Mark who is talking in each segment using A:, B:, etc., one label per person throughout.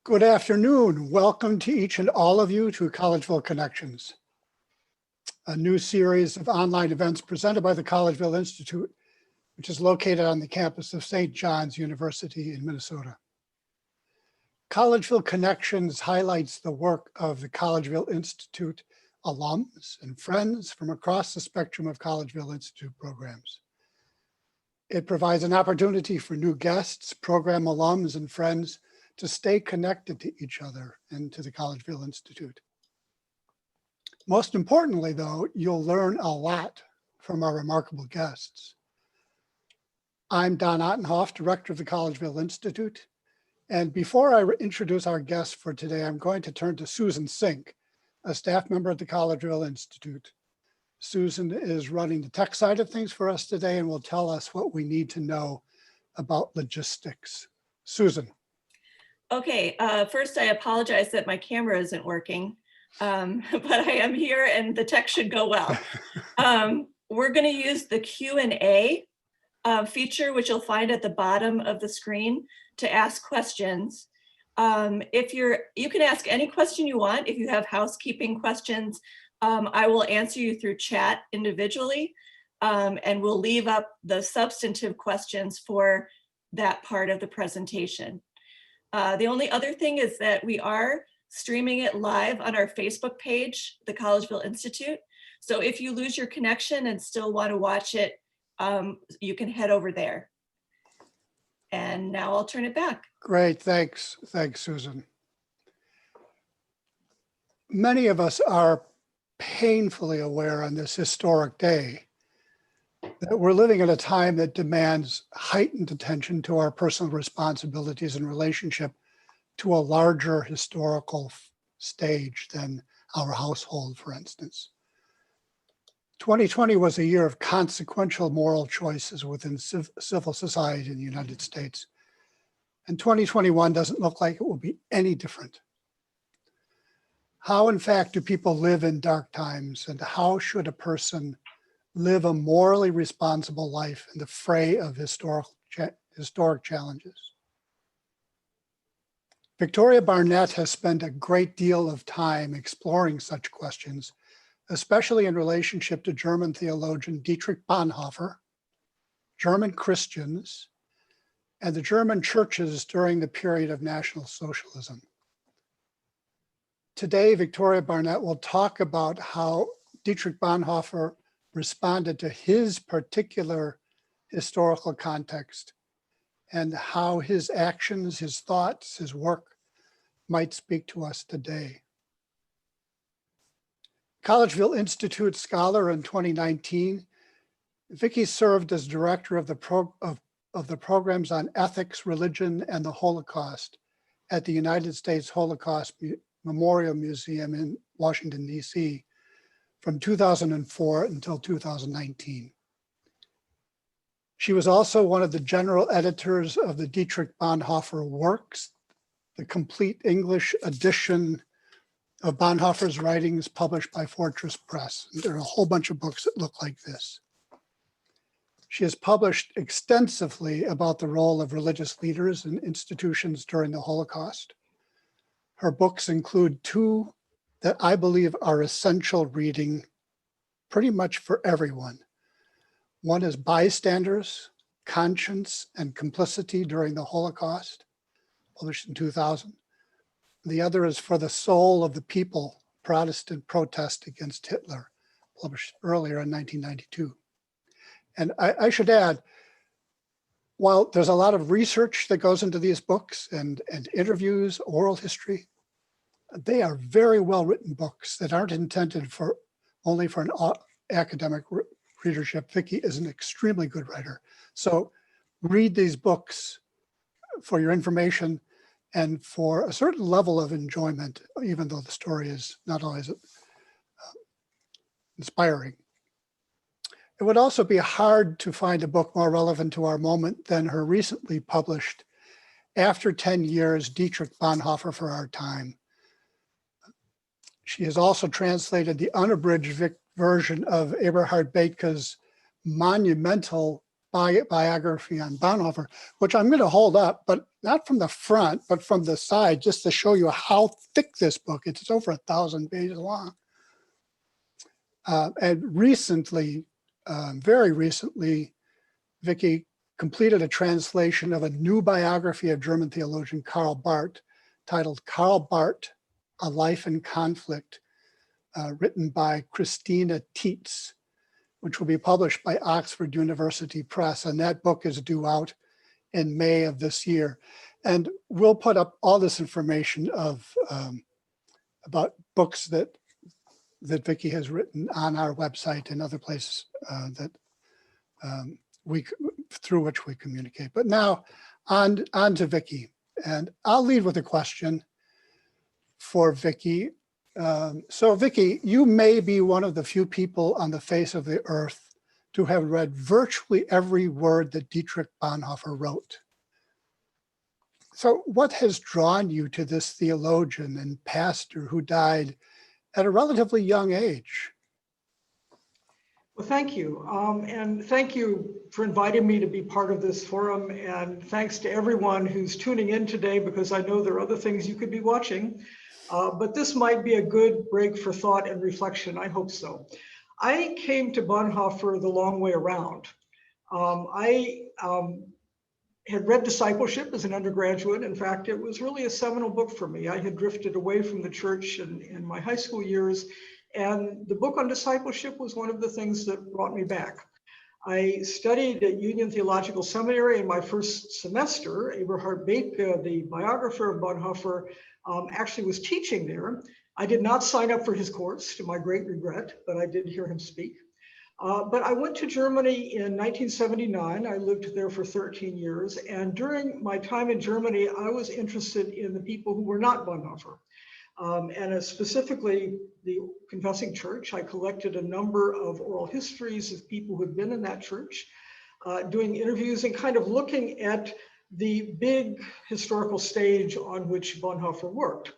A: Good afternoon. Welcome to each and all of you to Collegeville Connections, a new series of online events presented by the Collegeville Institute, which is located on the campus of St. John's University in Minnesota. Collegeville Connections highlights the work of the Collegeville Institute alums and friends from across the spectrum of Collegeville Institute programs. It provides an opportunity for new guests, program alums, and friends to stay connected to each other and to the Collegeville Institute. Most importantly, though, you'll learn a lot from our remarkable guests. I'm Don Ottenhoff, Director of the Collegeville Institute. And before I introduce our guest for today, I'm going to turn to Susan Sink, a staff member at the Collegeville Institute. Susan is running the tech side of things for us today and will tell us what we need to know about logistics. Susan.
B: Okay, first I apologize that my camera isn't working, but I am here and the tech should go well. We're going to use the Q&A feature, which you'll find at the bottom of the screen, to ask questions. You can ask any question you want. If you have housekeeping questions, I will answer you through chat individually, and we'll leave up the substantive questions for that part of the presentation. The only other thing is that we are streaming it live on our Facebook page, the Collegeville Institute. So if you lose your connection and still want to watch it, you can head over there. And now I'll turn it back.
A: Great, thanks. Thanks, Susan. Many of us are painfully aware on this historic day that we're living at a time that demands heightened attention to our personal responsibilities in relationship to a larger historical stage than our household, for instance. 2020 was a year of consequential moral choices within civil society in the United States. And 2021 doesn't look like it will be any different. How, in fact, do people live in dark times, and how should a person live a morally responsible life in the fray of historic challenges? Victoria Barnett has spent a great deal of time exploring such questions, especially in relationship to German theologian Dietrich Bonhoeffer, German Christians, and the German churches during the period of National Socialism. Today, Victoria Barnett will talk about how Dietrich Bonhoeffer responded to his particular historical context and how his actions, his thoughts, his work might speak to us today. Collegeville Institute Scholar in 2019, Vicki served as director of the programs on ethics, religion, and the Holocaust at the United States Holocaust Memorial Museum in Washington, D.C. from 2004 until 2019. She was also one of the general editors of the Dietrich Bonhoeffer Works, the complete English edition of Bonhoeffer's writings published by Fortress Press. There are a whole bunch of books that look like this. She has published extensively about the role of religious leaders and institutions during the Holocaust. Her books include two that I believe are essential reading pretty much for everyone. One is Bystanders, Conscience and Complicity During the Holocaust, published in 2000. The other is For the Soul of the People, Protestant Protest Against Hitler, published earlier in 1992. And I should add, while there's a lot of research that goes into these books and interviews, oral history, they are very well-written books that aren't intended for only for an academic readership. Vicki is an extremely good writer. So read these books for your information and for a certain level of enjoyment, even though the story is not always inspiring. It would also be hard to find a book more relevant to our moment than her recently published After 10 Years, Dietrich Bonhoeffer for Our Time. She has also translated the unabridged version of Eberhard Bethge's monumental biography on Bonhoeffer, which I'm going to hold up, but not from the front, but from the side, just to show you how thick this book is. It's over 1,000 pages long. And recently, very recently, Vicky completed a translation of a new biography of German theologian Karl Barth, titled Karl Barth, A Life in Conflict, written by Christina Tietz, which will be published by Oxford University Press. And that book is due out in May of this year. And we'll put up all this information of about books that Vicky has written on our website and other places that through which we communicate. But now on to Vicky. And I'll lead with a question for Vicky. So Vicky, you may be one of the few people on the face of the earth to have read virtually every word that Dietrich Bonhoeffer wrote. So what has drawn you to this theologian and pastor who died at a relatively young age?
C: Well, thank you. And thank you for inviting me to be part of this forum. And thanks to everyone who's tuning in today, because I know there are other things you could be watching. But this might be a good break for thought and reflection. I hope so. I came to Bonhoeffer the long way around. I had read Discipleship as an undergraduate. In fact, it was really a seminal book for me. I had drifted away from the church in my high school years, and the book on discipleship was one of the things that brought me back. I studied at Union Theological Seminary in my first semester. Eberhard Bethke, the biographer of Bonhoeffer, actually was teaching there. I did not sign up for his course, to my great regret, but I did hear him speak. But I went to Germany in 1979. I lived there for 13 years. And during my time in Germany, I was interested in the people who were not Bonhoeffer. And specifically the Confessing Church. I collected a number of oral histories of people who had been in that church, doing interviews and kind of looking at the big historical stage on which Bonhoeffer worked.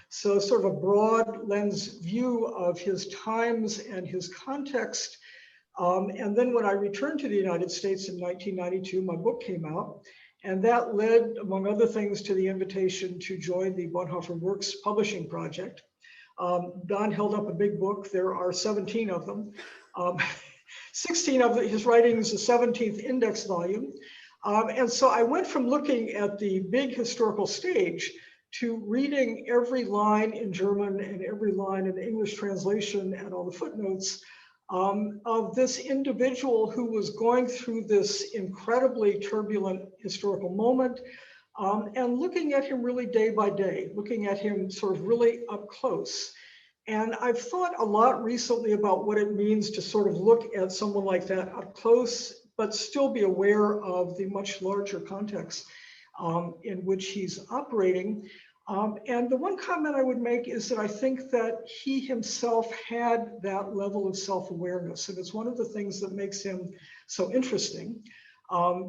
C: So sort of a broad lens view of his times and his context. And then when I returned to the United States in 1992, my book came out. And that led, among other things, to the invitation to join the Bonhoeffer Works publishing project. Don held up a big book. There are 17 of them. 16 of his writings, the 17th index volume. And so I went from looking at the big historical stage to reading every line in German and every line in the English translation and all the footnotes of this individual who was going through this incredibly turbulent historical moment, and looking at him really day by day, looking at him sort of really up close. And I've thought a lot recently about what it means to sort of look at someone like that up close, but still be aware of the much larger context in which he's operating. And the one comment I would make is that I think that he himself had that level of self-awareness. And it's one of the things that makes him so interesting.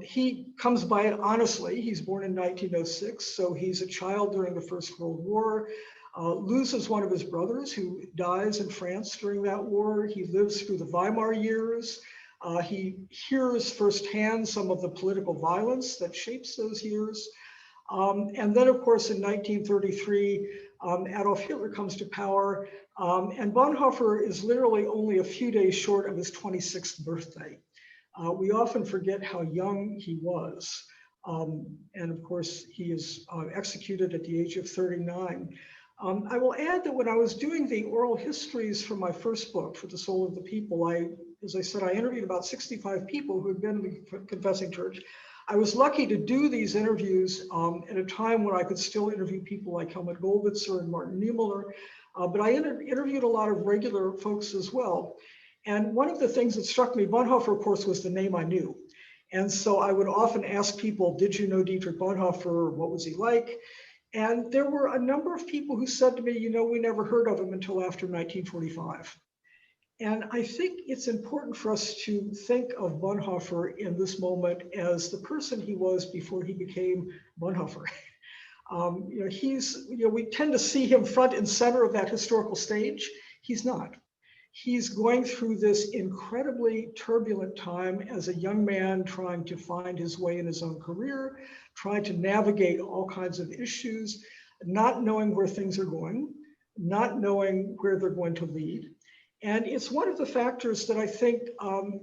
C: He comes by it honestly. He's born in 1906, so he's a child during the First World War, loses one of his brothers who dies in France during that war. He lives through the Weimar years. He hears firsthand some of the political violence that shapes those years. And then, of course, in 1933, Adolf Hitler comes to power, and Bonhoeffer is literally only a few days short of his 26th birthday. We often forget how young he was. And of course, he is executed at the age of 39. I will add that when I was doing the oral histories for my first book, For the Soul of the People, as I said, I interviewed about 65 people who had been in the Confessing Church. I was lucky to do these interviews at a time when I could still interview people like Helmut Goldwitzer and Martin Niemöller, but I interviewed a lot of regular folks as well. And one of the things that struck me, Bonhoeffer, of course, was the name I knew. And so I would often ask people, did you know Dietrich Bonhoeffer? What was he like? And there were a number of people who said to me, you know, we never heard of him until after 1945. And I think it's important for us to think of Bonhoeffer in this moment as the person he was before he became Bonhoeffer. We tend to see him front and center of that historical stage. He's not. He's going through this incredibly turbulent time as a young man trying to find his way in his own career, trying to navigate all kinds of issues, not knowing where things are going, not knowing where they're going to lead. And it's one of the factors that I think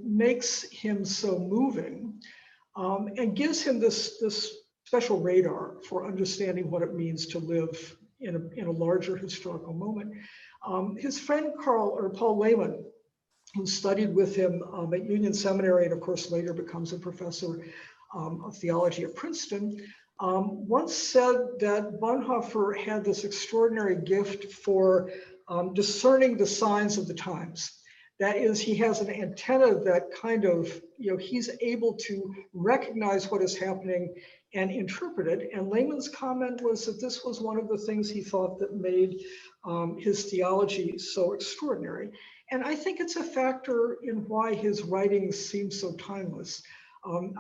C: makes him so moving and gives him this special radar for understanding what it means to live in a larger historical moment. His friend Paul Lehman, who studied with him at Union Seminary and of course later becomes a professor of theology at Princeton, once said that Bonhoeffer had this extraordinary gift for discerning the signs of the times. That is, he has an antenna that kind of, he's able to recognize what is happening and interpret it. And Lehman's comment was that this was one of the things he thought that made his theology so extraordinary. And I think it's a factor in why his writings seem so timeless.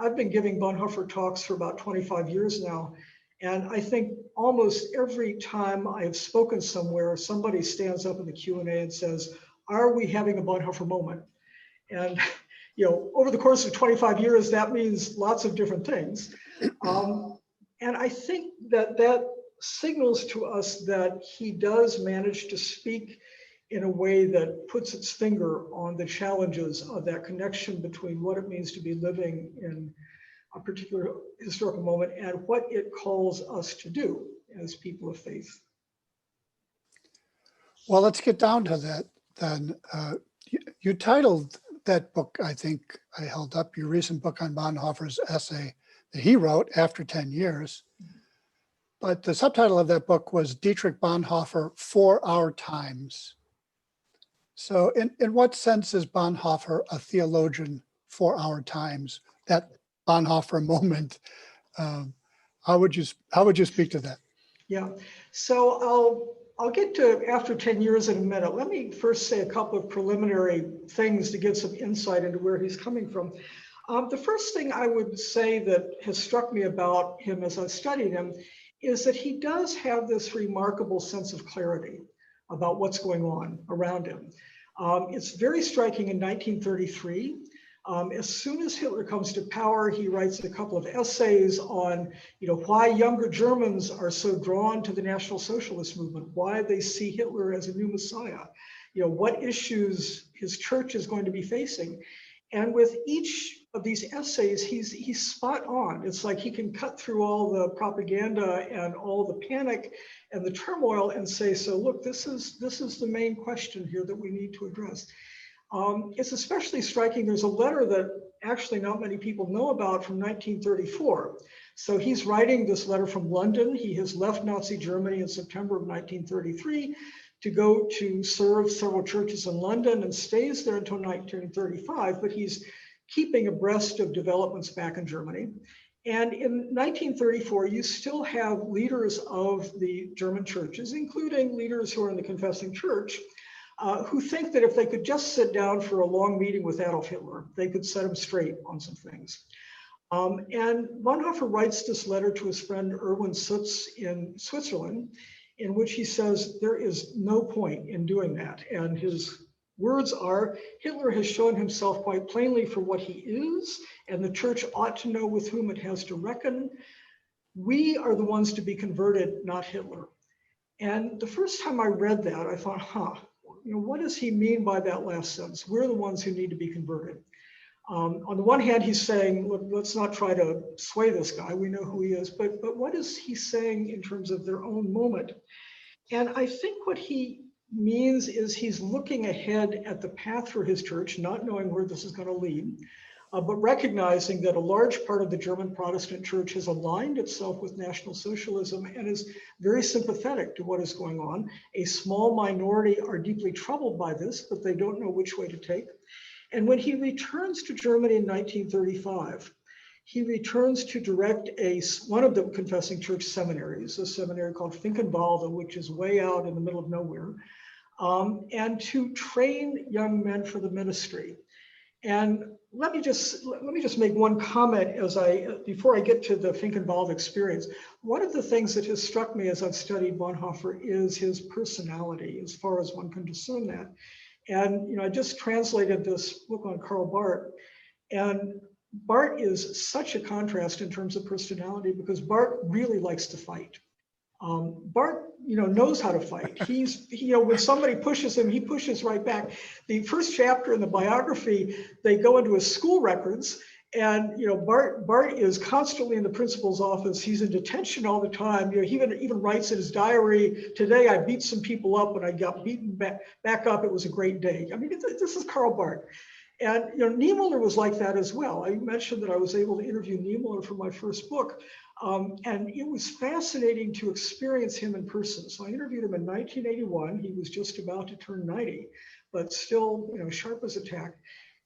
C: I've been giving Bonhoeffer talks for about 25 years now. And I think almost every time I have spoken somewhere, somebody stands up in the Q&A and says, are we having a Bonhoeffer moment? And over the course of 25 years, that means lots of different things. And I think that signals to us that he does manage to speak in a way that puts its finger on the challenges of that connection between what it means to be living in a particular historical moment and what it calls us to do as people of faith.
A: Well, let's get down to that then. You titled that book, I think I held up, your recent book on Bonhoeffer's essay that he wrote after 10 years. But the subtitle of that book was Dietrich Bonhoeffer for Our Times. So in what sense is Bonhoeffer a theologian for our times? That Bonhoeffer moment, how would you speak to that?
C: Yeah, so I'll get to after 10 years in a minute. Let me first say a couple of preliminary things to get some insight into where he's coming from. The first thing I would say that has struck me about him as I've studied him is that he does have this remarkable sense of clarity about what's going on around him. It's very striking in 1933. As soon as Hitler comes to power, he writes a couple of essays on, why younger Germans are so drawn to the National Socialist movement, why they see Hitler as a new messiah, what issues his church is going to be facing. And with each of these essays, he's spot on. It's like he can cut through all the propaganda and all the panic and the turmoil and say, so look, this is the main question here that we need to address. It's especially striking. There's a letter that actually not many people know about from 1934. So he's writing this letter from London. He has left Nazi Germany in September of 1933 to go to serve several churches in London and stays there until 1935, but he's keeping abreast of developments back in Germany. And in 1934, you still have leaders of the German churches, including leaders who are in the confessing church, who think that if they could just sit down for a long meeting with Adolf Hitler, they could set him straight on some things. And Bonhoeffer writes this letter to his friend Erwin Sutz in Switzerland, in which he says there is no point in doing that. And his words are, Hitler has shown himself quite plainly for what he is, and the church ought to know with whom it has to reckon. We are the ones to be converted, not Hitler. And the first time I read that, I thought, what does he mean by that last sentence? We're the ones who need to be converted. On the one hand, he's saying, look, let's not try to sway this guy. We know who he is. But what is he saying in terms of their own moment? And I think what he means is he's looking ahead at the path for his church, not knowing where this is going to lead, but recognizing that a large part of the German Protestant church has aligned itself with National Socialism and is very sympathetic to what is going on. A small minority are deeply troubled by this, but they don't know which way to take. And when he returns to Germany in 1935, he returns to direct one of the confessing church seminaries, a seminary called Finkenwalde, which is way out in the middle of nowhere, and to train young men for the ministry. And let me just make one comment before I get to the Finkenwalde experience. One of the things that has struck me as I've studied Bonhoeffer is his personality, as far as one can discern that. And I just translated this book on Karl Barth, and Bart is such a contrast in terms of personality because Bart really likes to fight. Bart, knows how to fight. When somebody pushes him, he pushes right back. The first chapter in the biography, they go into his school records, and Bart is constantly in the principal's office. He's in detention all the time. He even writes in his diary, "Today I beat some people up, and I got beaten back up. It was a great day." I mean, this is Karl Barth. And Niemöller was like that as well. I mentioned that I was able to interview Niemöller for my first book. And it was fascinating to experience him in person. So I interviewed him in 1981. He was just about to turn 90, but still, sharp as a tack.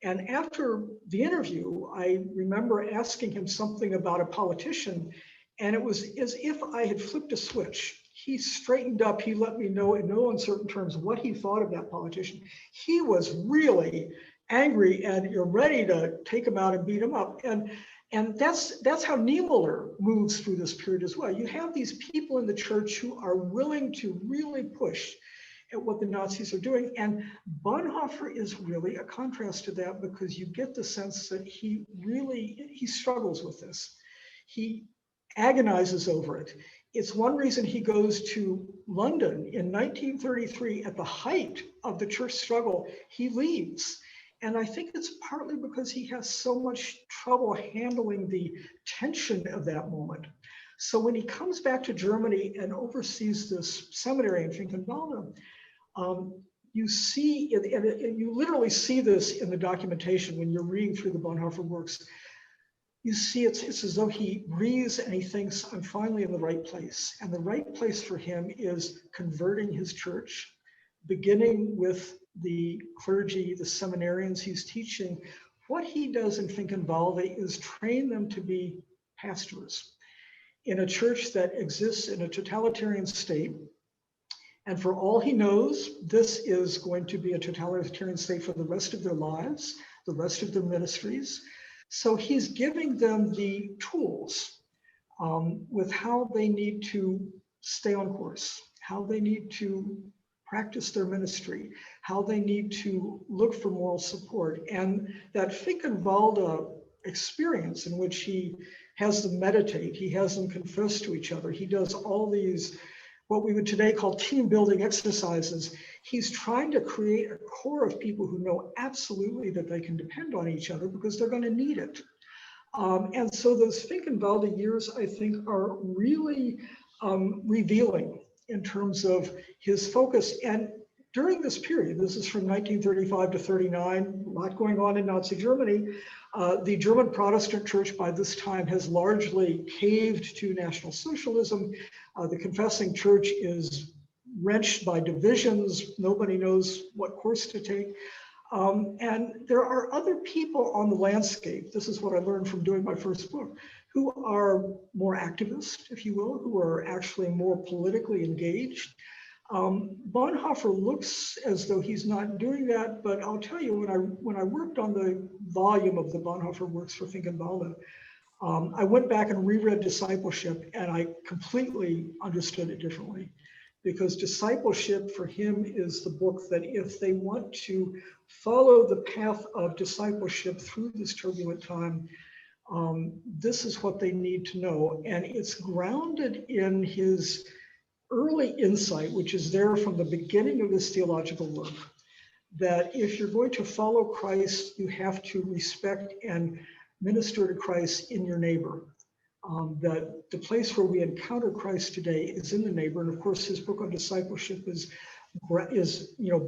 C: And after the interview, I remember asking him something about a politician, and it was as if I had flipped a switch. He straightened up. He let me know in no uncertain terms what he thought of that politician. He was really angry, and you're ready to take him out and beat him up. And that's how Niemöller moves through this period as well. You have these people in the church who are willing to really push at what the Nazis are doing. And Bonhoeffer is really a contrast to that, because you get the sense that he struggles with this. He agonizes over it. It's one reason he goes to London in 1933 at the height of the church struggle. He leaves. And I think it's partly because he has so much trouble handling the tension of that moment. So when he comes back to Germany and oversees this seminary in Finkenwalde, you see, and you literally see this in the documentation when you're reading through the Bonhoeffer works. You see it's as though he breathes and he thinks, I'm finally in the right place. And the right place for him is converting his church, beginning with the clergy, the seminarians he's teaching. What he does in Finkenwalde is train them to be pastors in a church that exists in a totalitarian state. And for all he knows, this is going to be a totalitarian state for the rest of their lives, the rest of their ministries. So he's giving them the tools with how they need to stay on course, how they need to practice their ministry, how they need to look for moral support. And that Finkenwalde experience in which he has them meditate, he has them confess to each other, he does all these, what we would today call team building exercises. He's trying to create a core of people who know absolutely that they can depend on each other because they're going to need it. And so those Finkenwalde years, I think, are really revealing in terms of his focus. And during this period, this is from 1935 to 39, a lot going on in Nazi Germany. The German Protestant church by this time has largely caved to National Socialism. The confessing church is wrenched by divisions. Nobody knows what course to take. And there are other people on the landscape, this is what I learned from doing my first book, who are more activist, if you will, who are actually more politically engaged. Bonhoeffer looks as though he's not doing that, but I'll tell you, when I worked on the volume of the Bonhoeffer works for Finkenwalde, I went back and reread Discipleship, and I completely understood it differently. Because Discipleship for him is the book that if they want to follow the path of discipleship through this turbulent time, this is what they need to know. And it's grounded in his early insight, which is there from the beginning of his theological work, that if you're going to follow Christ, you have to respect and minister to Christ in your neighbor. That the place where we encounter Christ today is in the neighbor. And of course, his book on discipleship is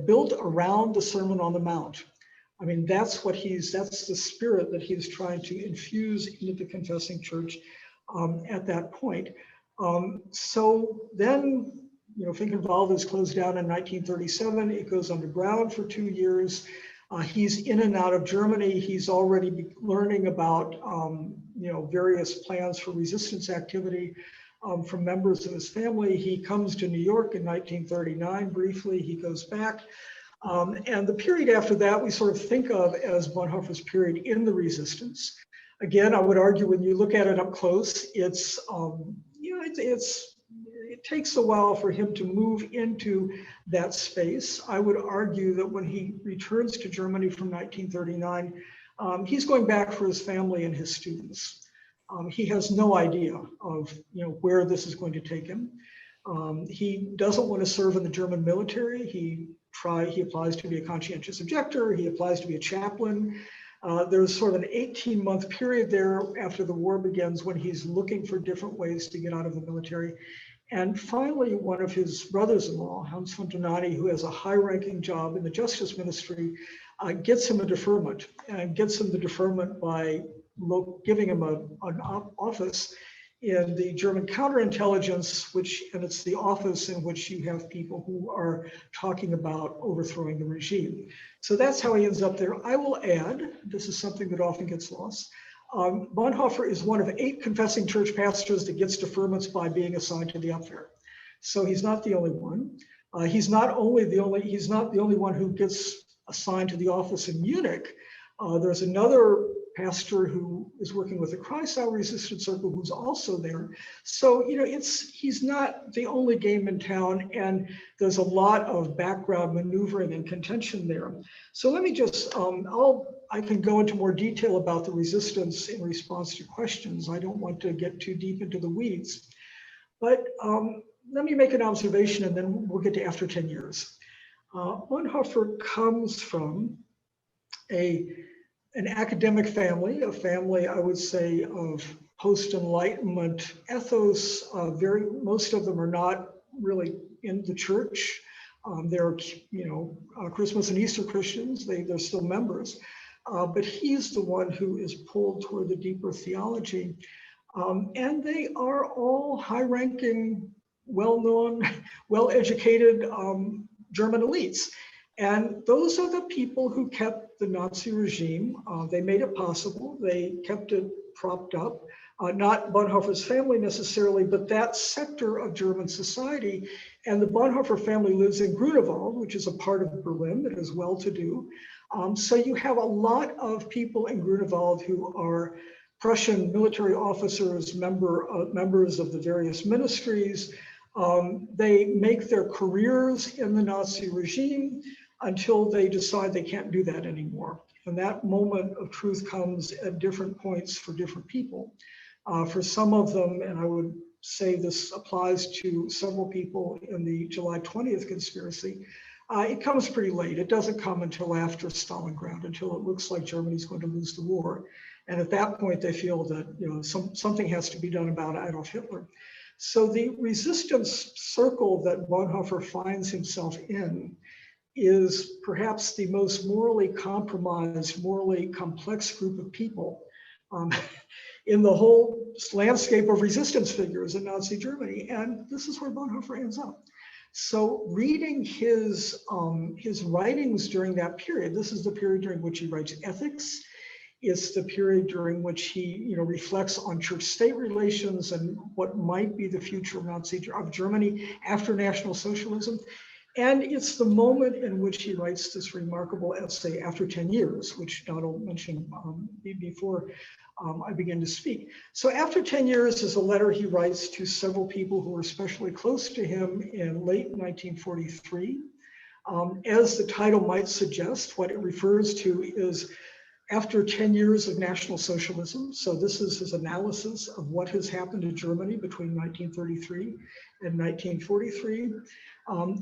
C: built around the Sermon on the Mount. I mean, that's the spirit that he's trying to infuse into the confessing church at that point. So then, Finkenwalde is closed down in 1937. It goes underground for 2 years. He's in and out of Germany. He's already learning about, various plans for resistance activity from members of his family. He comes to New York in 1939 briefly. He goes back. And the period after that, we sort of think of as Bonhoeffer's period in the resistance. Again, I would argue when you look at it up close, it takes a while for him to move into that space. I would argue that when he returns to Germany from 1939, He's going back for his family and his students. He has no idea of where this is going to take him. He doesn't want to serve in the German military. He applies to be a conscientious objector. He applies to be a chaplain. There's sort of an 18-month period there after the war begins when he's looking for different ways to get out of the military. And finally, one of his brothers-in-law, Hans von Donati, who has a high-ranking job in the Justice Ministry, gets him a deferment, and gets him the deferment by giving him an office in the German counterintelligence, and it's the office in which you have people who are talking about overthrowing the regime. So that's how he ends up there. I will add, this is something that often gets lost, Bonhoeffer is one of 8 confessing church pastors that gets deferments by being assigned to the Abwehr. So he's not the only one. He's not the only one who gets assigned to the office in Munich. There's another pastor who is working with the Kreisau Resistance Circle who's also there. So, he's not the only game in town, and there's a lot of background maneuvering and contention there. So let me just, I can go into more detail about the resistance in response to questions. I don't want to get too deep into the weeds, but let me make an observation and then we'll get to after 10 years. Bonhoeffer comes from an academic family, a family, I would say, of post-Enlightenment ethos. Most of them are not really in the church. They're, Christmas and Easter Christians. They're still members. But he's the one who is pulled toward the deeper theology. And they are all high-ranking, well-known, well-educated German elites. And those are the people who kept the Nazi regime. They made it possible. They kept it propped up. Not Bonhoeffer's family necessarily, but that sector of German society. And the Bonhoeffer family lives in Grunewald, which is a part of Berlin that is well-to-do. So you have a lot of people in Grunewald who are Prussian military officers, members of the various ministries. They make their careers in the Nazi regime until they decide they can't do that anymore. And that moment of truth comes at different points for different people. For some of them, and I would say this applies to several people in the July 20th conspiracy, it comes pretty late. It doesn't come until after Stalingrad, until it looks like Germany's going to lose the war. And at that point, they feel that something has to be done about Adolf Hitler. So the resistance circle that Bonhoeffer finds himself in is perhaps the most morally compromised, morally complex group of people in the whole landscape of resistance figures in Nazi Germany. And this is where Bonhoeffer ends up. So reading his writings during that period, this is the period during which he writes Ethics. It's the period during which he reflects on church-state relations and what might be the future of Germany after National Socialism. And it's the moment in which he writes this remarkable essay, After 10 Years, which Donald mentioned before I begin to speak. So After 10 Years is a letter he writes to several people who were especially close to him in late 1943. As the title might suggest, what it refers to is after 10 years of National Socialism. So this is his analysis of what has happened to Germany between 1933 and 1943.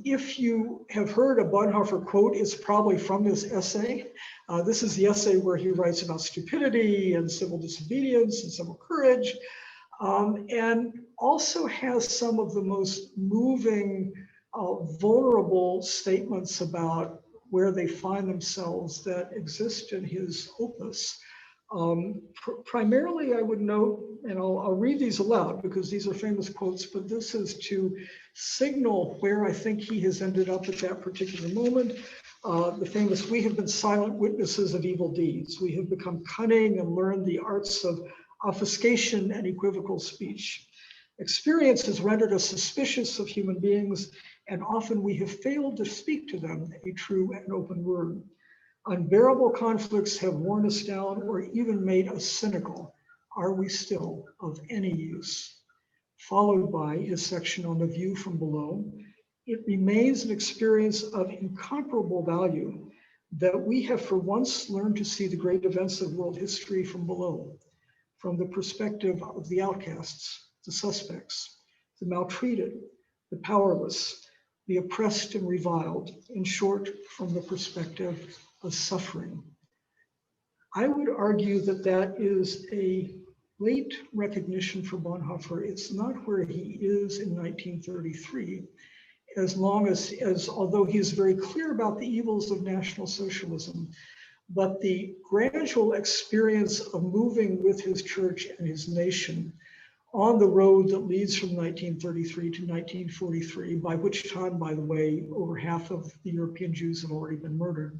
C: If you have heard a Bonhoeffer quote, it's probably from this essay. This is the essay where he writes about stupidity and civil disobedience and civil courage, and also has some of the most moving, vulnerable statements about where they find themselves that exist in his opus. Primarily, I would note, and I'll read these aloud because these are famous quotes, but this is to signal where I think he has ended up at that particular moment. The famous, "We have been silent witnesses of evil deeds. We have become cunning and learned the arts of obfuscation and equivocal speech. Experience has rendered us suspicious of human beings, and often we have failed to speak to them a true and open word. Unbearable conflicts have worn us down or even made us cynical. Are we still of any use?" Followed by his section on the view from below. "It remains an experience of incomparable value that we have for once learned to see the great events of world history from below, from the perspective of the outcasts, the suspects, the maltreated, the powerless, the oppressed and reviled, in short, from the perspective of suffering. I would argue that that is a late recognition for Bonhoeffer. It's not where he is in 1933, as although he is very clear about the evils of National Socialism, but the gradual experience of moving with his church and his nation on the road that leads from 1933 to 1943, by which time, by the way, over half of the European Jews have already been murdered.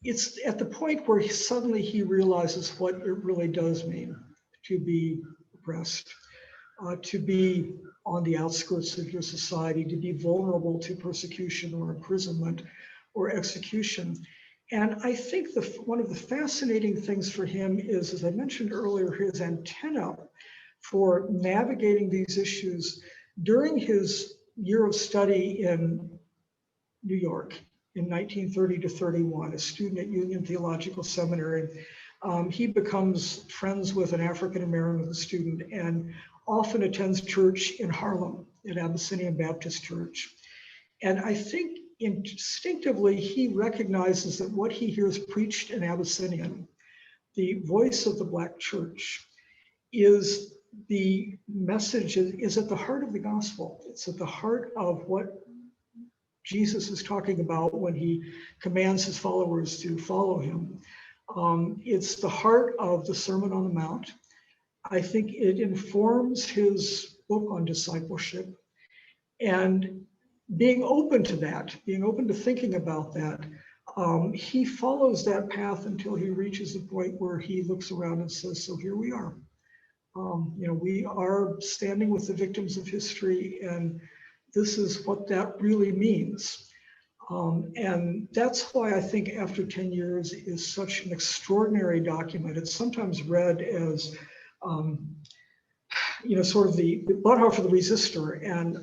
C: It's at the point where suddenly he realizes what it really does mean to be oppressed, to be on the outskirts of your society, to be vulnerable to persecution or imprisonment or execution. And I think one of the fascinating things for him is, as I mentioned earlier, his antenna for navigating these issues during his year of study in New York in 1930 to 31, a student at Union Theological Seminary. He becomes friends with an African-American student and often attends church in Harlem at Abyssinian Baptist Church. And I think instinctively he recognizes that what he hears preached in Abyssinian, the voice of the Black church, is the message, is at the heart of the gospel. It's at the heart of what Jesus is talking about when he commands his followers to follow him. It's the heart of the Sermon on the Mount. I think it informs his book on discipleship, and being open to that, being open to thinking about that, he follows that path until he reaches the point where he looks around and says, so here we are. We are standing with the victims of history, and this is what that really means. And that's why I think After 10 Years is such an extraordinary document. It's sometimes read as, sort of the Bonhoeffer the resistor. And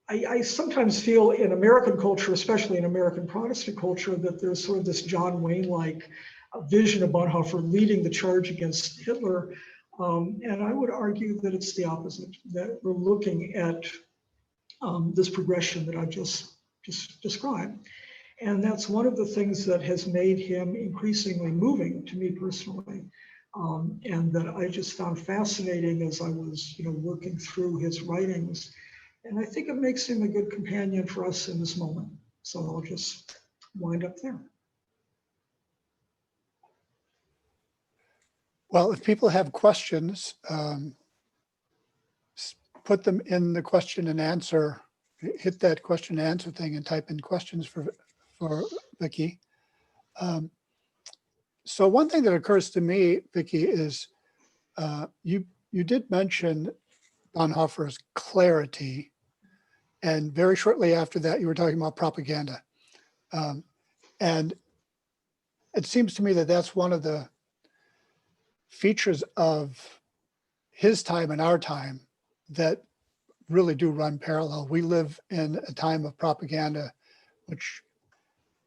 C: I sometimes feel in American culture, especially in American Protestant culture, that there's sort of this John Wayne-like vision of Bonhoeffer leading the charge against Hitler. And I would argue that it's the opposite, that we're looking at this progression that I've just described. And that's one of the things that has made him increasingly moving to me personally, and that I just found fascinating as I was working through his writings. And I think it makes him a good companion for us in this moment. So I'll just wind up there.
A: Well, if people have questions, put them in the question and answer, hit that question and answer thing and type in questions for Vicki. So one thing that occurs to me, Vicki, is you did mention Bonhoeffer's clarity, and very shortly after that, you were talking about propaganda. And it seems to me that that's one of the features of his time and our time that really do run parallel. We live in a time of propaganda, which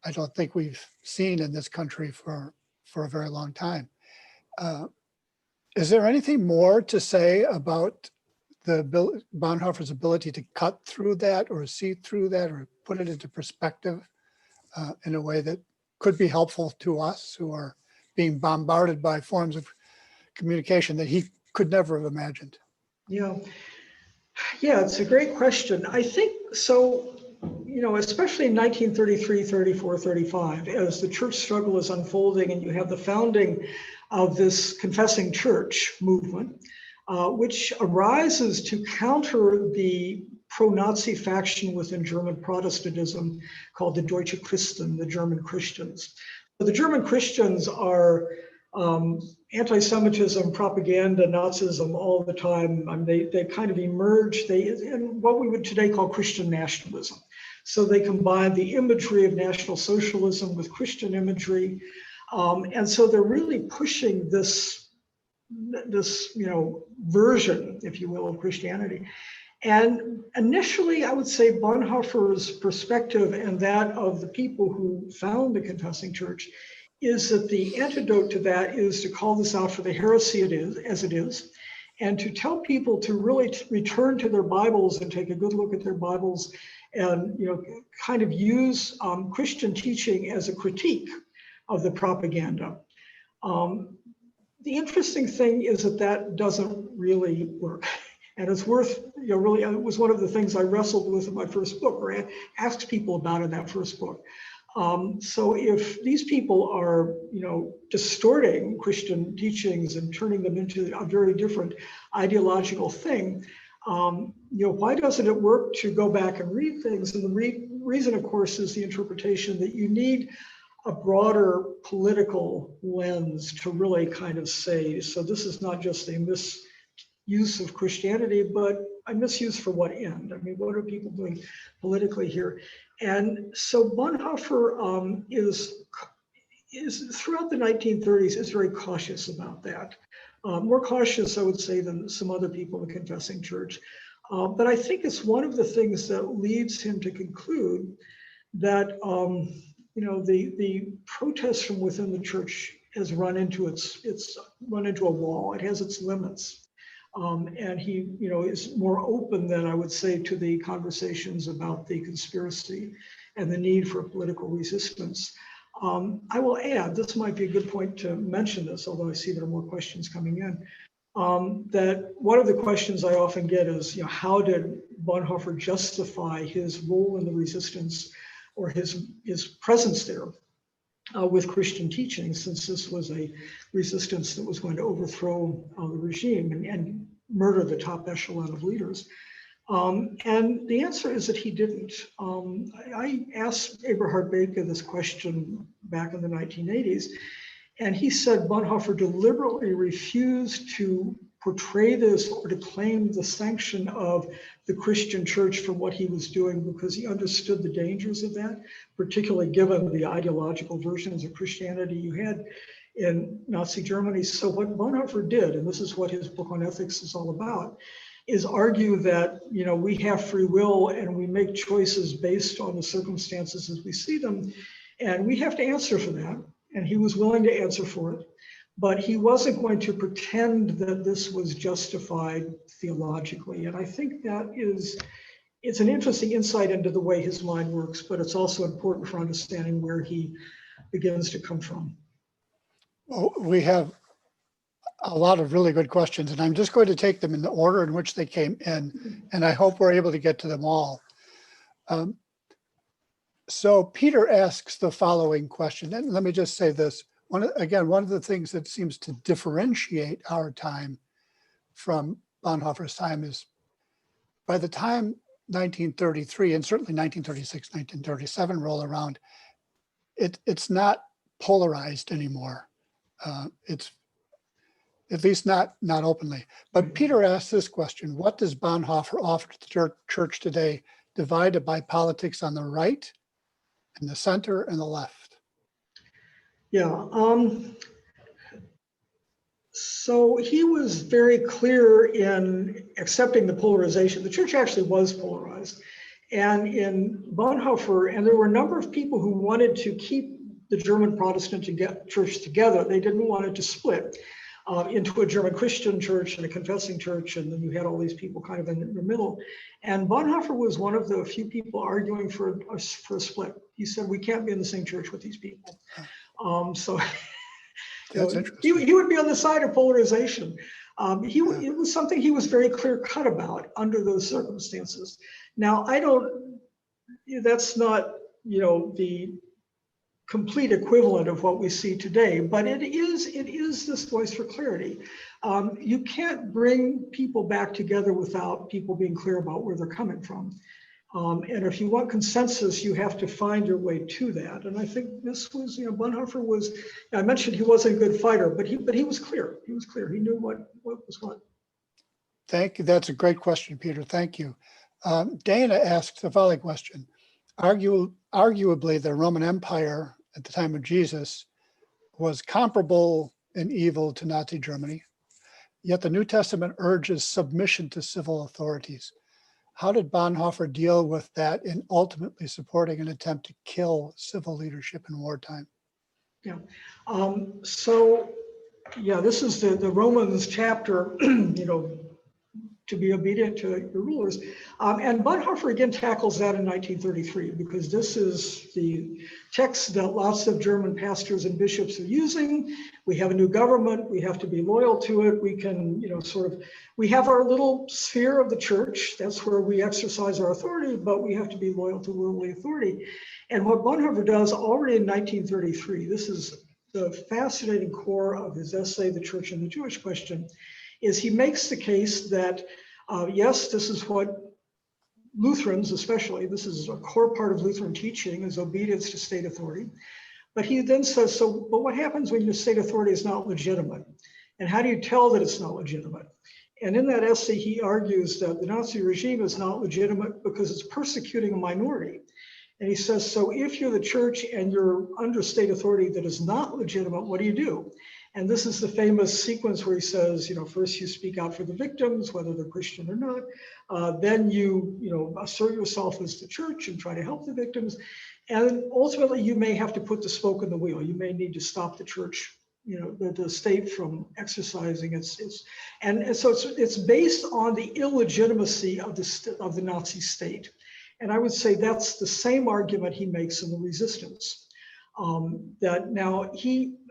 A: I don't think we've seen in this country for a very long time. Is there anything more to say about Bonhoeffer's ability to cut through that or see through that or put it into perspective in a way that could be helpful to us who are being bombarded by forms of communication that he could never have imagined?
C: Yeah, it's a great question. I think so, especially in 1933, 34, 35, as the church struggle is unfolding and you have the founding of this confessing church movement, which arises to counter the pro-Nazi faction within German Protestantism called the Deutsche Christen, the German Christians. The German Christians are anti-Semitism, propaganda, Nazism all the time. They kind of emerge in what we would today call Christian nationalism. So they combine the imagery of National Socialism with Christian imagery. And so they're really pushing this version, if you will, of Christianity. And initially, I would say Bonhoeffer's perspective and that of the people who found the Confessing Church is that the antidote to that is to call this out for the heresy it is, as it is, and to tell people to really return to their Bibles and take a good look at their Bibles and, you know, kind of use Christian teaching as a critique of the propaganda. The interesting thing is that that doesn't really work. And it's worth, you know, really, it was one of the things I wrestled with in my first book, or I asked people about in that first book. So if these people are, you know, distorting Christian teachings and turning them into a very different ideological thing, you know, why doesn't it work to go back and read things? And the reason, of course, is the interpretation that you need a broader political lens to really kind of say, so this is not just a misuse of Christianity, but a misuse for what end? I mean, what are people doing politically here? And so Bonhoeffer is throughout the 1930s is very cautious about that. More cautious, I would say, than some other people in the Confessing Church. But I think it's one of the things that leads him to conclude that you know, the protest from within the church has run into a wall. It has its limits. And he, you know, is more open than I would say to the conversations about the conspiracy and the need for political resistance. I will add, this might be a good point to mention this, although I see there are more questions coming in, that one of the questions I often get is, you know, how did Bonhoeffer justify his role in the resistance or his presence there with Christian teaching, since this was a resistance that was going to overthrow the regime and murder the top echelon of leaders. And the answer is that he didn't. I asked Eberhard Bethge this question back in the 1980s, and he said Bonhoeffer deliberately refused to portray this or to claim the sanction of the Christian church for what he was doing because he understood the dangers of that, particularly given the ideological versions of Christianity you had in Nazi Germany. So what Bonhoeffer did, and this is what his book on ethics is all about, is argue that, you know, we have free will and we make choices based on the circumstances as we see them, and we have to answer for that. And he was willing to answer for it, but he wasn't going to pretend that this was justified theologically. And I think that it's an interesting insight into the way his mind works, but it's also important for understanding where he begins to come from.
A: Well, we have a lot of really good questions, and I'm just going to take them in the order in which they came in, and I hope we're able to get to them all. So Peter asks the following question, and let me just say this. One of the things that seems to differentiate our time from Bonhoeffer's time is by the time 1933 and certainly 1936, 1937 roll around, it's not polarized anymore. It's at least not openly. But Peter asks this question: what does Bonhoeffer offer to the church today, divided by politics on the right, in the center, and the left?
C: Yeah. So he was very clear in accepting the polarization. The church actually was polarized. And in Bonhoeffer, and there were a number of people who wanted to keep the German Protestant church together. They didn't want it to split into a German Christian church and a confessing church, and then you had all these people kind of in the middle. And Bonhoeffer was one of the few people arguing for a split. He said, we can't be in the same church with these people. So
A: That's
C: he would be on the side of polarization. It was something he was very clear cut about under those circumstances. Now, that's not, you know, the complete equivalent of what we see today, but it is this voice for clarity. You can't bring people back together without people being clear about where they're coming from. And if you want consensus, you have to find your way to that. And I think this was, you know, Bonhoeffer was, I mentioned he wasn't a good fighter, but he was clear. He was clear. He knew what was what.
A: Thank you. That's a great question, Peter. Thank you. Dana asks the following question. Arguably, the Roman Empire at the time of Jesus was comparable in evil to Nazi Germany, yet the New Testament urges submission to civil authorities. how did Bonhoeffer deal with that in ultimately supporting an attempt to kill civil leadership in wartime?
C: Yeah. So, yeah, this is the Romans chapter, to be obedient to your rulers. And Bonhoeffer again tackles that in 1933, because this is the text that lots of German pastors and bishops are using. We have a new government, we have to be loyal to it. We can, we have our little sphere of the church. That's where we exercise our authority, but we have to be loyal to worldly authority. And what Bonhoeffer does already in 1933, this is the fascinating core of his essay, The Church and the Jewish Question, is he makes the case that, yes, this is what Lutherans, especially, this is a core part of Lutheran teaching, is obedience to state authority. But he then says, but what happens when your state authority is not legitimate? And how do you tell that it's not legitimate? And in that essay, he argues that the Nazi regime is not legitimate because it's persecuting a minority. And he says, so if you're the church and you're under state authority that is not legitimate, what do you do? And this is the famous sequence where he says, first you speak out for the victims, whether they're Christian or not. Then you assert yourself as the church and try to help the victims. And ultimately, you may have to put the spoke in the wheel. You may need to stop the church, the state from exercising its. And so it's based on the illegitimacy of the Nazi state. And I would say that's the same argument he makes in the Resistance. That now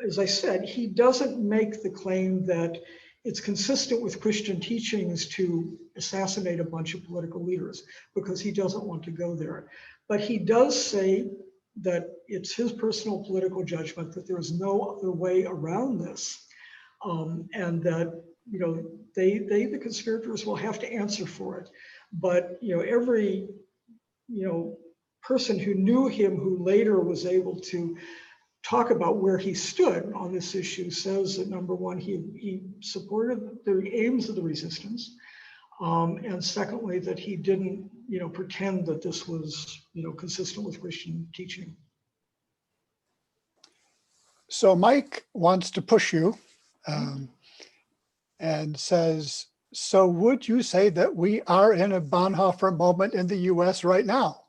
C: as I said, he doesn't make the claim that it's consistent with Christian teachings to assassinate a bunch of political leaders, because he doesn't want to go there. But he does say that it's his personal political judgment that there is no other way around this, and that the conspirators will have to answer for it. But every person who knew him, who later was able to talk about where he stood on this issue, says that number one, he supported the aims of the Resistance, and secondly, that he didn't pretend that this was consistent with Christian teaching.
A: So Mike wants to push you and says, so would you say that we are in a Bonhoeffer moment in the US right now?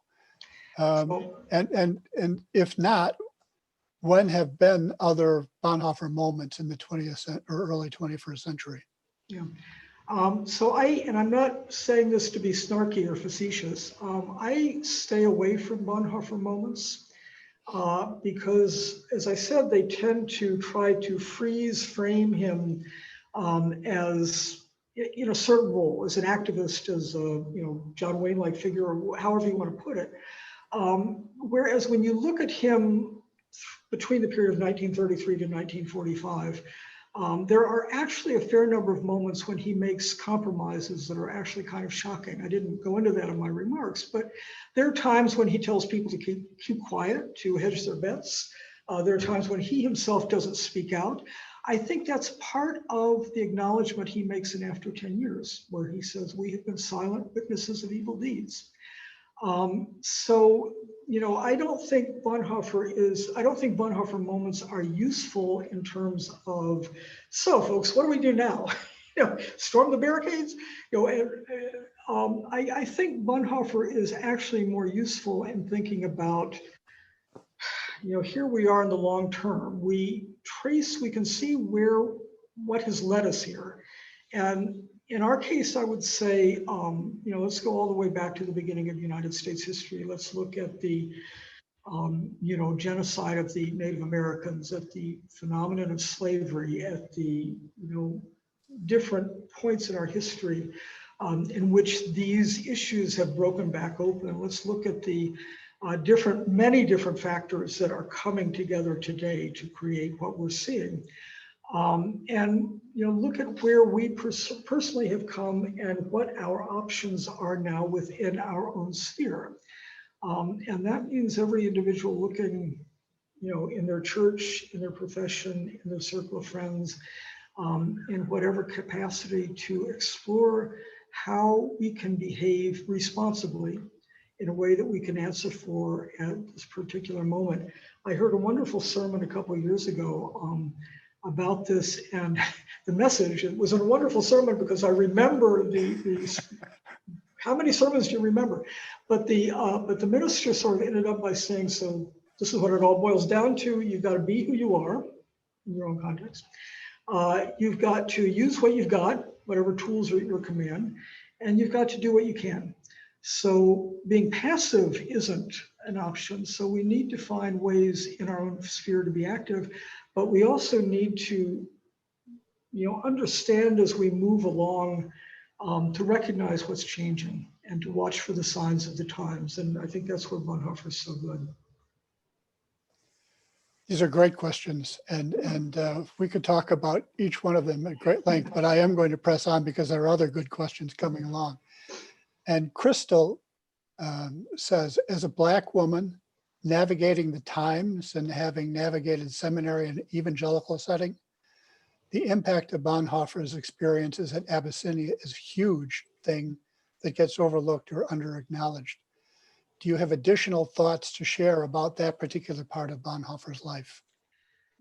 A: And if not, when have been other Bonhoeffer moments in the 20th or early 21st century?
C: Yeah. So I'm not saying this to be snarky or facetious, I stay away from Bonhoeffer moments because, as I said, they tend to try to frame him as in a certain role, as an activist, as a John Wayne-like figure, or however you want to put it. Whereas when you look at him between the period of 1933 to 1945, there are actually a fair number of moments when he makes compromises that are actually kind of shocking. I didn't go into that in my remarks, but there are times when he tells people to keep quiet, to hedge their bets. There are times when he himself doesn't speak out. I think that's part of the acknowledgement he makes in After 10 Years, where he says, we have been silent witnesses of evil deeds. So, I don't think Bonhoeffer moments are useful in terms of, so folks, what do we do now? Storm the barricades? I think Bonhoeffer is actually more useful in thinking about, here we are in the long term. We can see what has led us here. And in our case, I would say, let's go all the way back to the beginning of United States history. Let's look at the, genocide of the Native Americans, at the phenomenon of slavery, at the, different points in our history in which these issues have broken back open. Let's look at the many different factors that are coming together today to create what we're seeing. And look at where we personally have come and what our options are now within our own sphere. And that means every individual looking, in their church, in their profession, in their circle of friends, in whatever capacity, to explore how we can behave responsibly in a way that we can answer for at this particular moment. I heard a wonderful sermon a couple of years ago about this, and the message, it was a wonderful sermon because I remember the how many sermons do you remember? But the minister sort of ended up by saying, so this is what it all boils down to. You've got to be who you are in your own context. You've got to use what you've got, whatever tools are at your command, and you've got to do what you can. So being passive isn't an option. So we need to find ways in our own sphere to be active, but we also need to, understand as we move along, to recognize what's changing and to watch for the signs of the times. And I think that's where Bonhoeffer is so good.
A: These are great questions, and we could talk about each one of them at great length, but I am going to press on because there are other good questions coming along. And Crystal says, as a Black woman navigating the times and having navigated seminary and evangelical setting, the impact of Bonhoeffer's experiences at Abyssinia is a huge thing that gets overlooked or under-acknowledged. Do you have additional thoughts to share about that particular part of Bonhoeffer's life?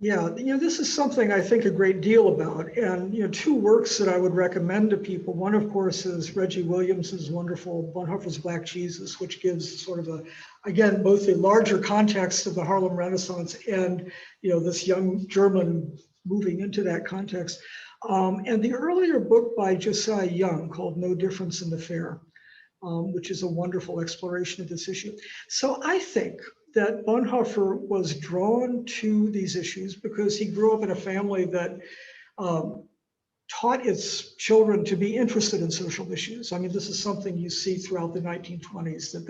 C: Yeah, this is something I think a great deal about. And, two works that I would recommend to people. One, of course, is Reggie Williams's wonderful Bonhoeffer's Black Jesus, which gives sort of again, both the larger context of the Harlem Renaissance and, this young German moving into that context. And the earlier book by Josiah Young called No Difference in the Fair, which is a wonderful exploration of this issue. So I think that Bonhoeffer was drawn to these issues because he grew up in a family that taught its children to be interested in social issues. I mean, this is something you see throughout the 1920s, that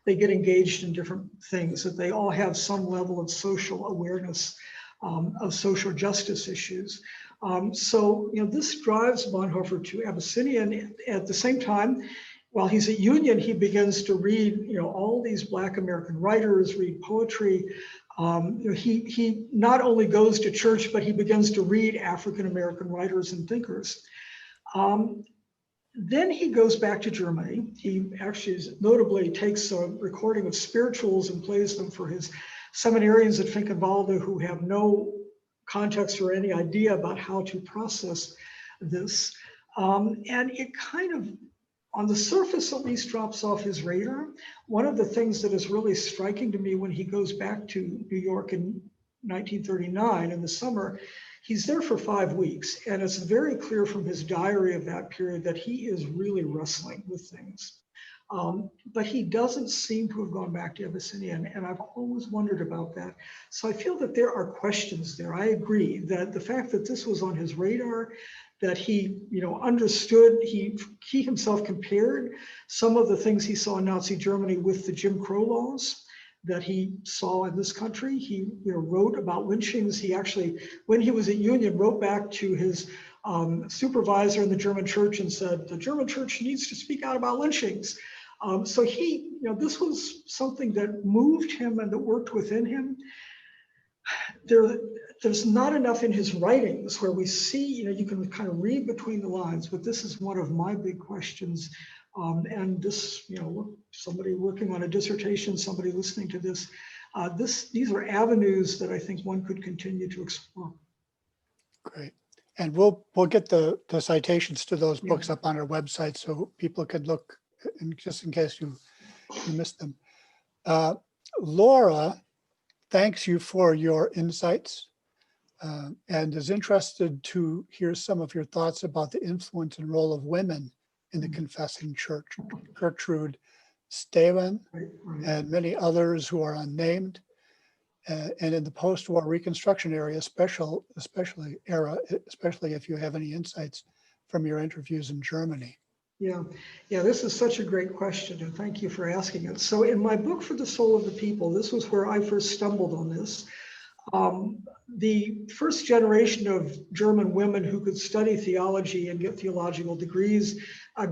C: they get engaged in different things, that they all have some level of social awareness of social justice issues. So this drives Bonhoeffer to Abyssinia, and at the same time, while he's at Union, he begins to read, all these Black American writers, read poetry. He not only goes to church, but he begins to read African American writers and thinkers. Then he goes back to Germany. He actually notably takes a recording of spirituals and plays them for his seminarians at Finkenwalde who have no context or any idea about how to process this. And it kind of, on the surface at least, drops off his radar. One of the things that is really striking to me when he goes back to New York in 1939 in the summer, he's there for 5 weeks. And it's very clear from his diary of that period that he is really wrestling with things. But he doesn't seem to have gone back to Abyssinia, and I've always wondered about that. So I feel that there are questions there. I agree that the fact that this was on his radar, that he, understood, he himself compared some of the things he saw in Nazi Germany with the Jim Crow laws that he saw in this country. He wrote about lynchings. He actually, when he was at Union, wrote back to his supervisor in the German church and said, the German church needs to speak out about lynchings. So he, this was something that moved him and that worked within him. There's not enough in his writings where we see, you can kind of read between the lines, but this is one of my big questions. And this, somebody working on a dissertation, somebody listening to this, these are avenues that I think one could continue to explore.
A: Great. And we'll get the citations to those books up on our website so people can look, just in case you missed them. Laura thanks you for your insights and is interested to hear some of your thoughts about the influence and role of women in the confessing church. Gertrude Steven and many others who are unnamed, and in the post-war Reconstruction area, especially if you have any insights from your interviews in Germany.
C: Yeah, this is such a great question, and thank you for asking it. So in my book, For the Soul of the People, this was where I first stumbled on this. The first generation of German women who could study theology and get theological degrees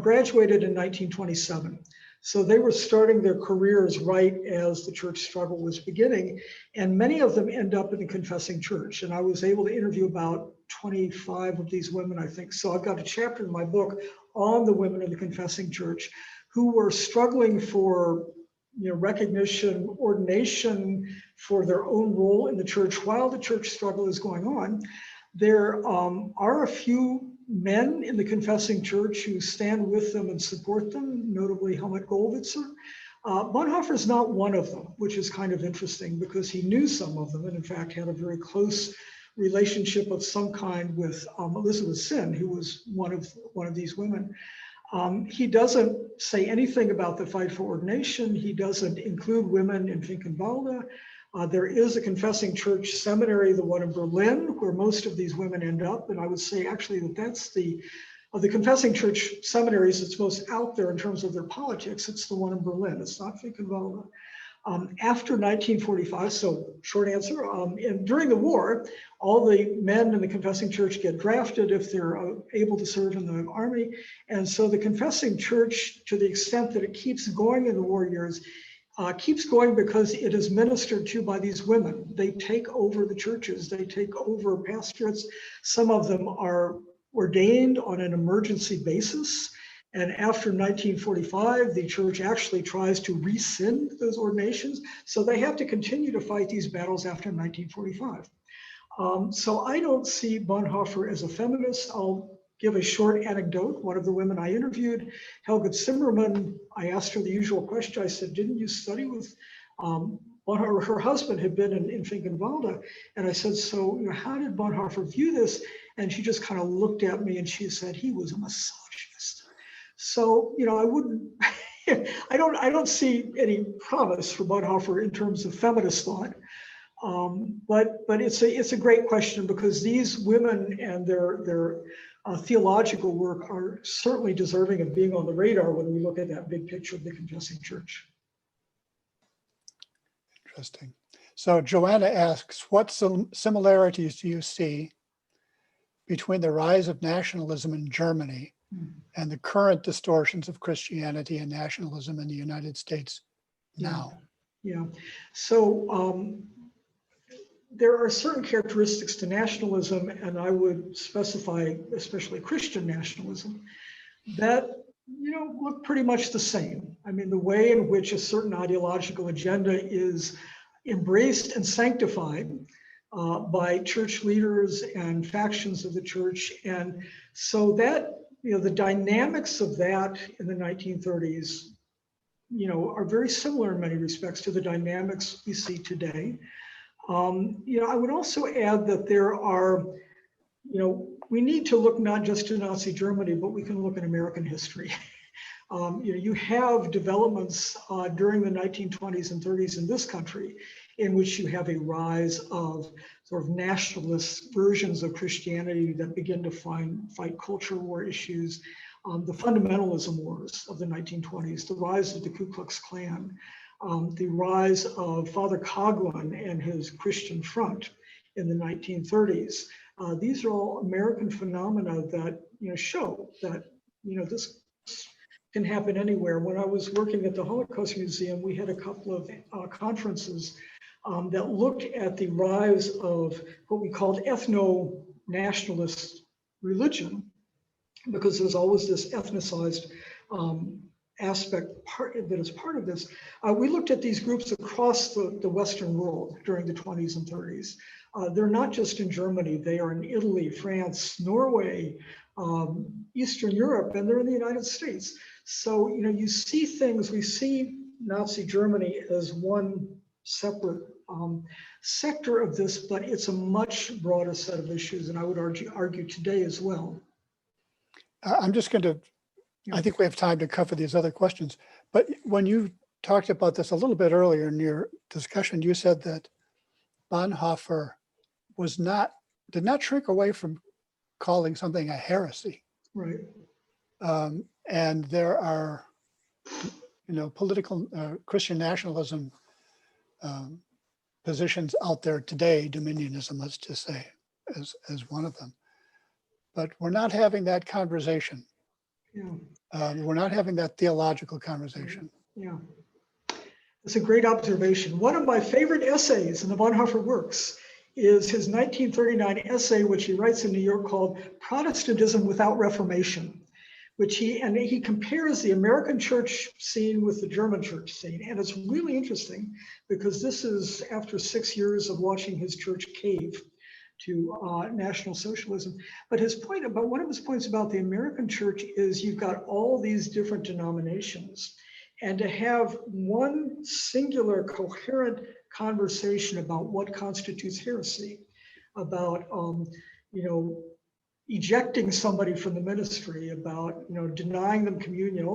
C: graduated in 1927. So they were starting their careers right as the church struggle was beginning, and many of them end up in the confessing church. And I was able to interview about 25 of these women, I think. So I've got a chapter in my book on the women in the confessing church who were struggling for recognition, ordination, for their own role in the church while the church struggle is going on. There are a few men in the confessing church who stand with them and support them, notably Helmut Gollwitzer. Bonhoeffer is not one of them, which is kind of interesting because he knew some of them and in fact had a very close relationship of some kind with Elizabeth Sinn, who was one of these women. He doesn't say anything about the fight for ordination. He doesn't include women in Finkenwalde. There is a confessing church seminary, the one in Berlin, where most of these women end up. And I would say actually that that's of the confessing church seminaries that's most out there in terms of their politics. It's the one in Berlin. It's not Finkenwalde. After 1945, so short answer, during the war, all the men in the confessing church get drafted if they're able to serve in the army. And so the confessing church, to the extent that it keeps going in the war years, keeps going because it is ministered to by these women. They take over the churches, they take over pastorates. Some of them are ordained on an emergency basis. And after 1945, the church actually tries to rescind those ordinations. So they have to continue to fight these battles after 1945. So I don't see Bonhoeffer as a feminist. I'll give a short anecdote. One of the women I interviewed, Helga Zimmermann, I asked her the usual question. I said, didn't you study with Bonhoeffer? Her husband had been in Finkenwalde. And I said, so how did Bonhoeffer view this? And she just kind of looked at me and she said, he was a misogynist. So, I wouldn't, I don't see any promise for Bonhoeffer in terms of feminist thought. But it's a great question because these women and their theological work are certainly deserving of being on the radar when we look at that big picture of the confessing church.
A: Interesting. So Joanna asks, what similarities do you see between the rise of nationalism in Germany and the current distortions of Christianity and nationalism in the United States now?
C: Yeah. So there are certain characteristics to nationalism, and I would specify especially Christian nationalism, that look pretty much the same. I mean, the way in which a certain ideological agenda is embraced and sanctified by church leaders and factions of the church. And so that, the dynamics of that in the 1930s, are very similar in many respects to the dynamics we see today. I would also add that there are, we need to look not just to Nazi Germany, but we can look at American history. You have developments during the 1920s and 30s in this country in which you have a rise of sort of nationalist versions of Christianity that begin to fight culture war issues, the fundamentalism wars of the 1920s, the rise of the Ku Klux Klan, the rise of Father Coughlin and his Christian Front in the 1930s. These are all American phenomena that show that this can happen anywhere. When I was working at the Holocaust Museum, we had a couple of conferences that looked at the rise of what we called ethno nationalist religion, because there's always this ethnicized aspect that is part of this. We looked at these groups across the Western world during the 20s and 30s. They're not just in Germany, they are in Italy, France, Norway, Eastern Europe, and they're in the United States. So, you see things, we see Nazi Germany as one separate sector of this, but it's a much broader set of issues, and I would argue today as well.
A: I'm just going to, I think we have time to cover these other questions, but when you talked about this a little bit earlier in your discussion, you said that Bonhoeffer did not shrink away from calling something a heresy.
C: Right.
A: And there are, political Christian nationalism positions out there today, dominionism, let's just say, as one of them. But we're not having that conversation.
C: Yeah.
A: We're not having that theological conversation.
C: Yeah. That's a great observation. One of my favorite essays in the Bonhoeffer works is his 1939 essay, which he writes in New York, called Protestantism Without Reformation, which he compares the American church scene with the German church scene. And it's really interesting because this is after 6 years of watching his church cave to National Socialism. But one of his points about the American church is you've got all these different denominations, and to have one singular coherent conversation about what constitutes heresy, about ejecting somebody from the ministry, about denying them communion.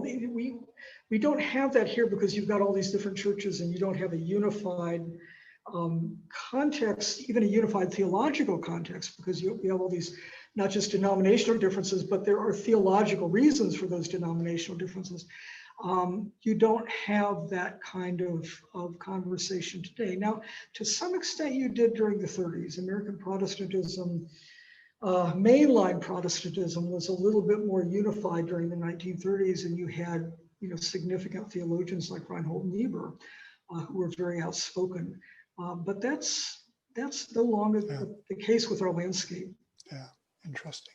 C: We don't have that here because you've got all these different churches and you don't have a unified context, even a unified theological context, because we have all these not just denominational differences, but there are theological reasons for those denominational differences. You don't have that kind of conversation today. Now, to some extent you did during the 30s. American Protestantism, mainline Protestantism was a little bit more unified during the 1930s, and you had significant theologians like Reinhold Niebuhr who were very outspoken. But that's no longer the case with our landscape.
A: Yeah, interesting.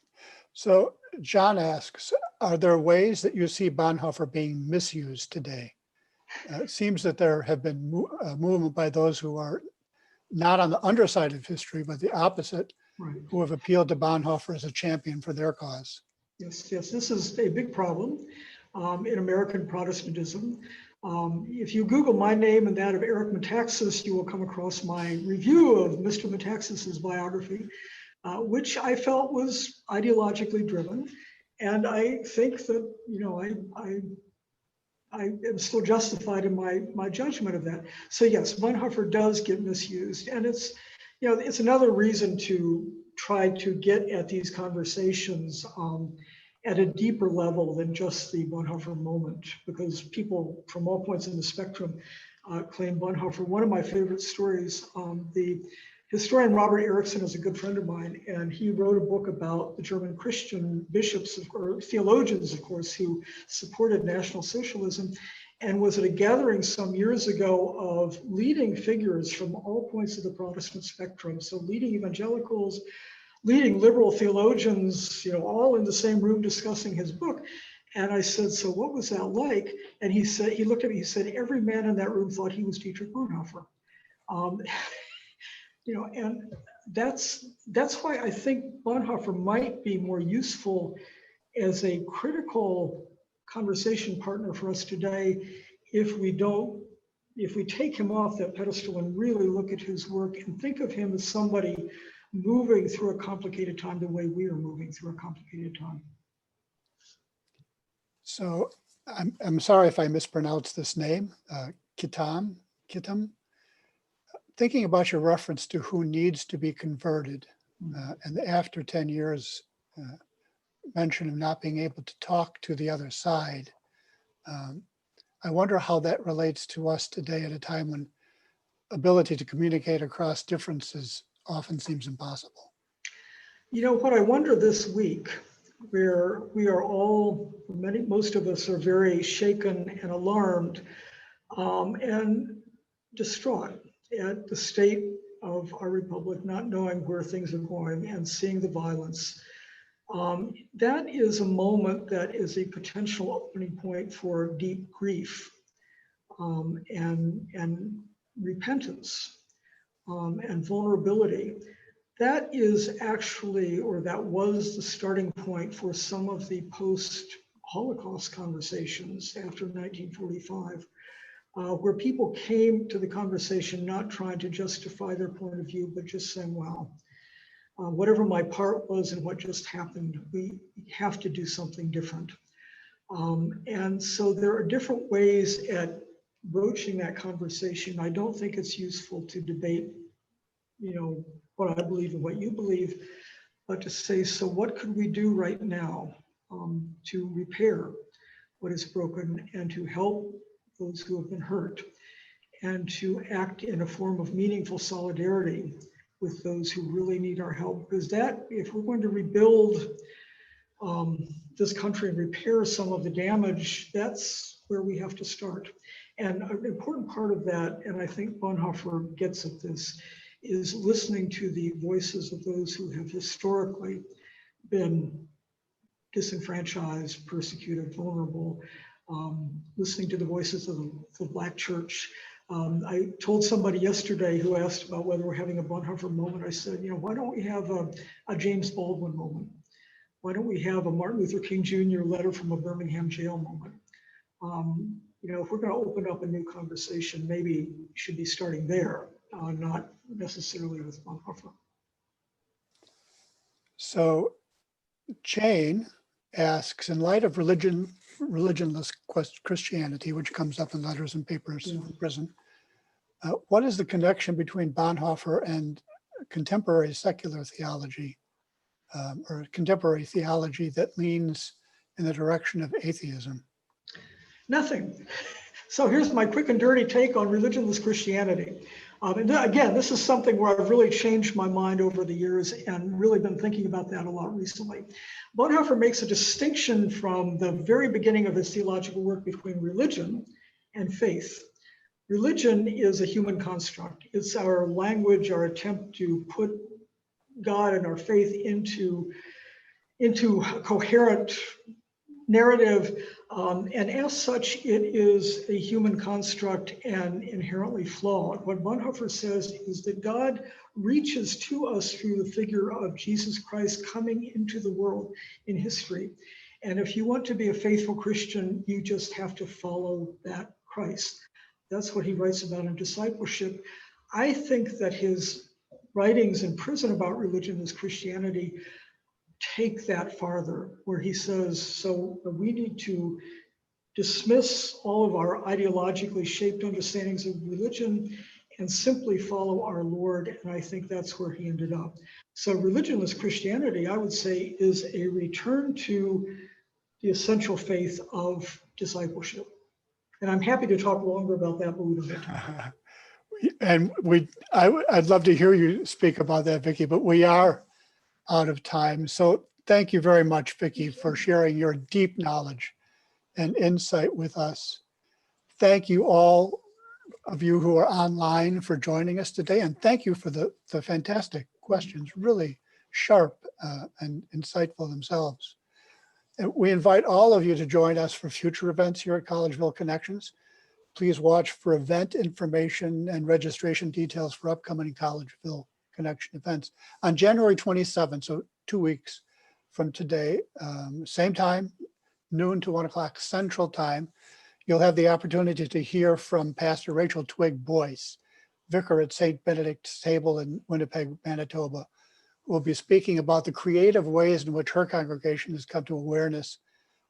A: So John asks, are there ways that you see Bonhoeffer being misused today? It seems that there have been movement by those who are not on the underside of history, but the opposite,
C: Right.
A: who have appealed to Bonhoeffer as a champion for their cause.
C: Yes, this is a big problem in American Protestantism. If you Google my name and that of Eric Metaxas, you will come across my review of Mr. Metaxas's biography, which I felt was ideologically driven. And I think that, I am still justified in my judgment of that. So yes, Bonhoeffer does get misused. And it's another reason to try to get at these conversations at a deeper level than just the Bonhoeffer moment, because people from all points in the spectrum claim Bonhoeffer. One of my favorite stories, the historian Robert Erickson is a good friend of mine, and he wrote a book about the German Christian bishops or theologians, of course, who supported National Socialism, and was at a gathering some years ago of leading figures from all points of the Protestant spectrum. So leading evangelicals, leading liberal theologians, all in the same room discussing his book. And I said, so what was that like? And he looked at me, he said, every man in that room thought he was Dietrich Bonhoeffer. And that's why I think Bonhoeffer might be more useful as a critical conversation partner for us today if we take him off that pedestal and really look at his work and think of him as somebody moving through a complicated time the way we are moving through a complicated time.
A: So I'm sorry if I mispronounced this name, Kitam. Thinking about your reference to who needs to be converted, and after 10 years, mention of not being able to talk to the other side. I wonder how that relates to us today at a time when ability to communicate across differences often seems impossible.
C: What I wonder this week, where we are all, most of us are very shaken and alarmed and distraught at the state of our republic, not knowing where things are going and seeing the violence. That is a moment that is a potential opening point for deep grief and repentance and vulnerability. That is actually, or that was the starting point for some of the post-Holocaust conversations after 1945, where people came to the conversation not trying to justify their point of view, but just saying, well, whatever my part was in what just happened, we have to do something different. And so there are different ways at broaching that conversation. I don't think it's useful to debate, what I believe and what you believe, but to say, so what could we do right now to repair what is broken and to help those who have been hurt, and to act in a form of meaningful solidarity with those who really need our help. Because that, if we're going to rebuild this country and repair some of the damage, that's where we have to start. And an important part of that, and I think Bonhoeffer gets at this, is listening to the voices of those who have historically been disenfranchised, persecuted, vulnerable, listening to the voices of the Black church, I told somebody yesterday who asked about whether we're having a Bonhoeffer moment. I said, why don't we have a James Baldwin moment? Why don't we have a Martin Luther King Jr. letter from a Birmingham jail moment? If we're going to open up a new conversation, maybe you should be starting there, not necessarily with Bonhoeffer.
A: So Jane asks, in light of religionless Christianity, which comes up in letters and papers in prison, what is the connection between Bonhoeffer and contemporary secular theology, or contemporary theology that leans in the direction of atheism?
C: Nothing. So here's my quick and dirty take on religionless Christianity. And again, this is something where I've really changed my mind over the years and really been thinking about that a lot recently. Bonhoeffer makes a distinction from the very beginning of his theological work between religion and faith. Religion is a human construct. It's our language, our attempt to put God and our faith into a coherent narrative, and as such, it is a human construct and inherently flawed. What Bonhoeffer says is that God reaches to us through the figure of Jesus Christ coming into the world in history. And if you want to be a faithful Christian, you just have to follow that Christ. That's what he writes about in Discipleship. I think that his writings in prison about religion as Christianity take that farther, where he says, so we need to dismiss all of our ideologically shaped understandings of religion and simply follow our Lord. And I think that's where he ended up. So religionless Christianity, I would say, is a return to the essential faith of discipleship. And I'm happy to talk longer about that, but we don't have time.
A: And I'd love to hear you speak about that, Vicki, but we are out of time. So thank you very much, Vicki, for sharing your deep knowledge and insight with us. Thank you all of you who are online for joining us today. And thank you for the fantastic questions, really sharp and insightful themselves. And we invite all of you to join us for future events here at Collegeville Connections. Please watch for event information and registration details for upcoming Collegeville Connection events on January 27th, so 2 weeks from today, same time, noon to 1 o'clock Central Time. You'll have the opportunity to hear from Pastor Rachel Twigg Boyce, vicar at St. Benedict's Table in Winnipeg, Manitoba, who will be speaking about the creative ways in which her congregation has come to awareness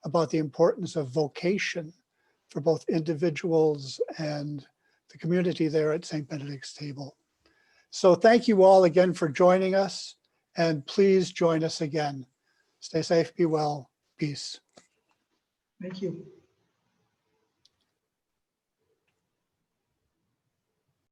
A: about the importance of vocation for both individuals and the community there at St. Benedict's Table. So thank you all again for joining us, and please join us again. Stay safe, be well, peace.
C: Thank you.